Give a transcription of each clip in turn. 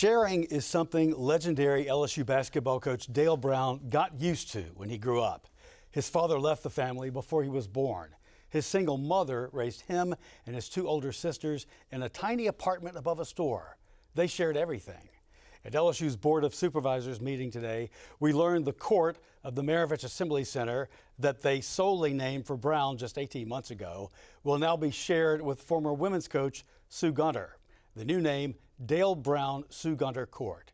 Sharing is something legendary LSU basketball coach Dale Brown got used to when he grew up. His father left the family before he was born. His single mother raised him and his two older sisters in a tiny apartment above a store. They shared everything. At LSU's Board of Supervisors meeting today, we learned the court of the Maravich Assembly Center that they solely named for Brown just 18 months ago will now be shared with former women's coach Sue Gunter. The new name, Dale Brown Sue Gunter Court.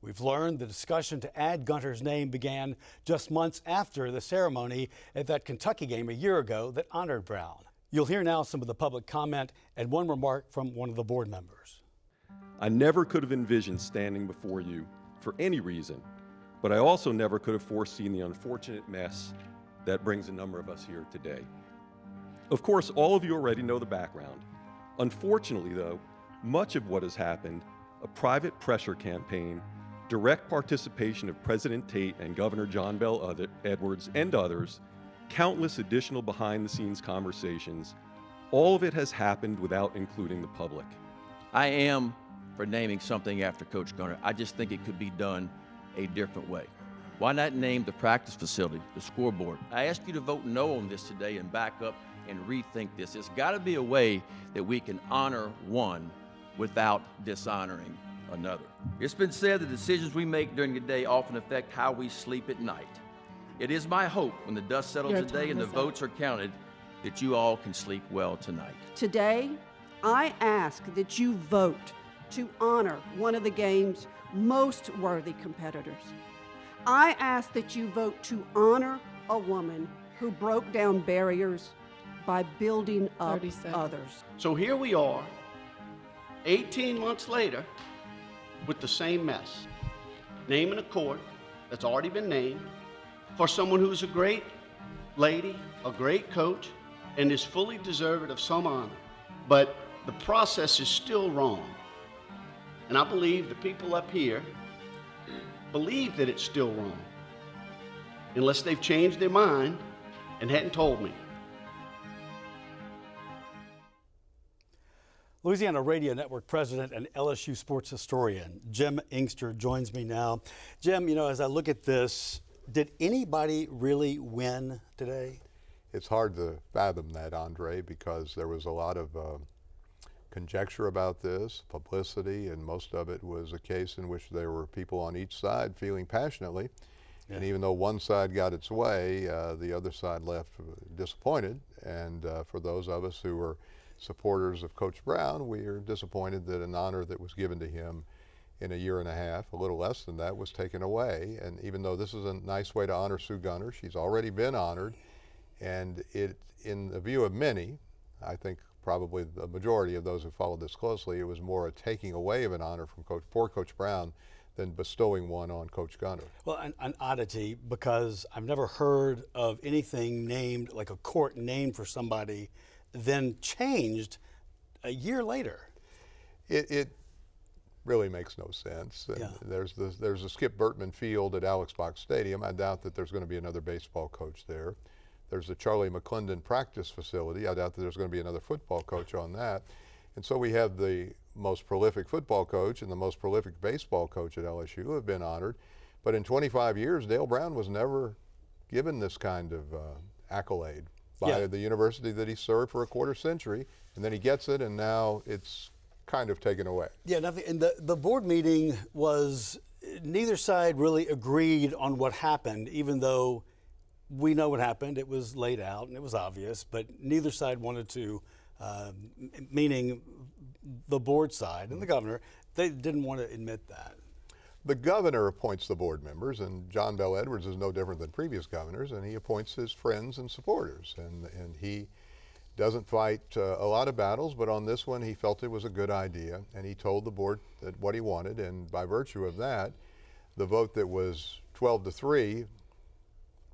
We've learned the discussion to add Gunter's name began just months after the ceremony at that Kentucky game a year ago that honored Brown. You'll hear now some of the public comment and one remark from one of the board members. I never could have envisioned standing before you for any reason, but I also never could have foreseen the unfortunate mess that brings a number of us here today. Of course, all of you already know the background. Unfortunately, though, much of what has happened, a private pressure campaign, direct participation of President Tate and Governor John Bel Edwards and others, countless additional behind-the-scenes conversations, all of it has happened without including the public. I am for naming something after Coach Gunter. I just think it could be done a different way. Why not name the practice facility, the scoreboard? I ask you to vote no on this today and back up and rethink this. It's got to be a way that we can honor one without dishonoring another. It's been said the decisions we make during the day often affect how we sleep at night. It is my hope when the dust settles today and the votes are counted that you all can sleep well tonight. Today, I ask that you vote to honor one of the game's most worthy competitors. I ask that you vote to honor a woman who broke down barriers by building up others. So here we are, 18 months later, with the same mess. Naming a court that's already been named for someone who's a great lady, a great coach, and is fully deserving of some honor. But the process is still wrong. And I believe the people up here believe that it's still wrong, unless they've changed their mind and hadn't told me. Louisiana Radio Network president and LSU sports historian Jim Inkster joins me now. Jim, you know, as I look at this, did anybody really win today? It's hard to fathom that, Andre, because there was a lot of conjecture about this, publicity, and most of it was a case in which there were people on each side feeling passionately. Yeah. And even though one side got its way, the other side left disappointed. And for those of us who were supporters of Coach Brown, we are disappointed that an honor that was given to him in a year and a half, a little less than that, was taken away. And even though this is a nice way to honor Sue Gunter, she's already been honored. And it, in the view of many, I think probably the majority of those who followed this closely, it was more a taking away of an honor from Coach Brown than bestowing one on Coach Gunter. Well, an oddity, because I've never heard of anything named, like a court named for somebody, then changed a year later. It really makes no sense. Yeah. There's a Skip Bertman Field at Alex Box Stadium. I doubt that there's going to be another baseball coach there. There's the Charlie McClendon practice facility. I doubt that there's going to be another football coach on that. And so we have the most prolific football coach and the most prolific baseball coach at LSU who have been honored. But in 25 years, Dale Brown was never given this kind of accolade by the university that he served for a quarter century. And then he gets it, and now it's kind of taken away. Yeah, nothing. And the board meeting was, neither side really agreed on what happened, even though we know what happened. It was laid out and it was obvious, but neither side wanted to, meaning the board side and the governor, they didn't want to admit that. The governor appoints the board members, and John Bel Edwards is no different than previous governors, and he appoints his friends and supporters. And he doesn't fight a lot of battles, but on this one he felt it was a good idea, and he told the board that what he wanted, and by virtue of that, the vote that was 12-3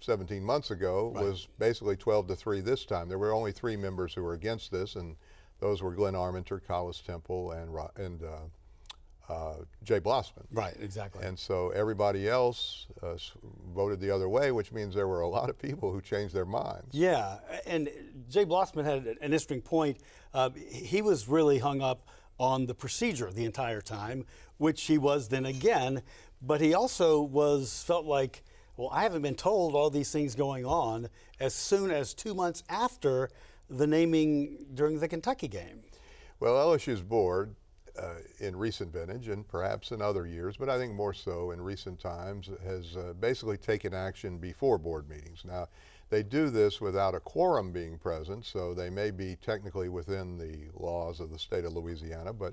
17 months ago was basically 12-3 this time. There were only 3 members who were against this, and those were Glenn Armenter, Collis Temple, and Jay Blossman. Right, exactly. And so everybody else voted the other way, which means there were a lot of people who changed their minds. Yeah, and Jay Blossman had an interesting point. He was really hung up on the procedure the entire time, which he was then again. But he also felt like, well, I haven't been told all these things going on as soon as 2 months after the naming during the Kentucky game. Well, LSU's board, in recent vintage and perhaps in other years, but I think more so in recent times, has basically taken action before board meetings. Now, they do this without a quorum being present, so they may be technically within the laws of the state of Louisiana, but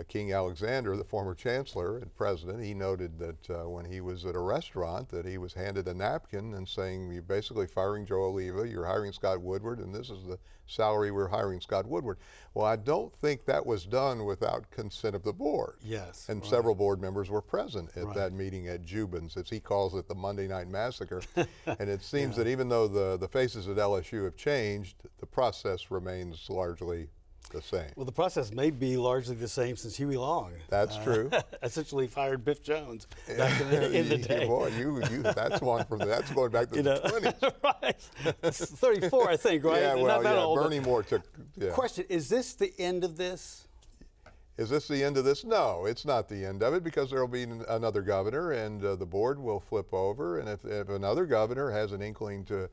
King Alexander, the former chancellor and president, he noted that when he was at a restaurant that he was handed a napkin and saying, you're basically firing Joe Oliva, you're hiring Scott Woodward, and this is the salary we're hiring Scott Woodward. Well, I don't think that was done without consent of the board. Yes. And right. several board members were present at Right. that meeting at Jubin's, as he calls it, the Monday Night Massacre. And it seems that even though the faces at LSU have changed, the process remains largely the same. Well, the process may be largely the same since Huey Long. That's true. Essentially fired Biff Jones back in the day. Boy, that's one from that's going back to the 20s. Right. It's 34, I think, right? Yeah, Not well, that yeah, old, Bernie Moore took. Yeah. Question: is this the end of this? Is this the end of this? No, it's not the end of it, because there will be another governor, and the board will flip over, and if another governor has an inkling to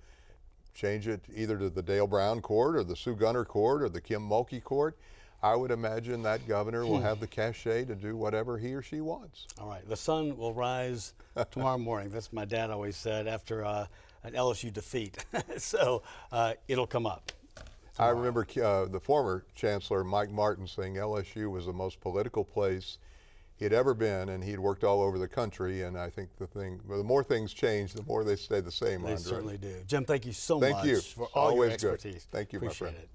change it either to the Dale Brown Court or the Sue Gunner Court or the Kim Mulkey Court, I would imagine that governor will have the cachet to do whatever he or she wants. All right, the sun will rise tomorrow morning. That's what my dad always said after an LSU defeat. So it'll come up. I remember the former chancellor, Mike Martin, saying LSU was the most political place he had ever been, and he'd worked all over the country. And I think the more things change, the more they stay the same, They Andre. certainly do. Jim, thank you so Thank much you. for all your Always expertise. good. Thank you, my Appreciate friend. it.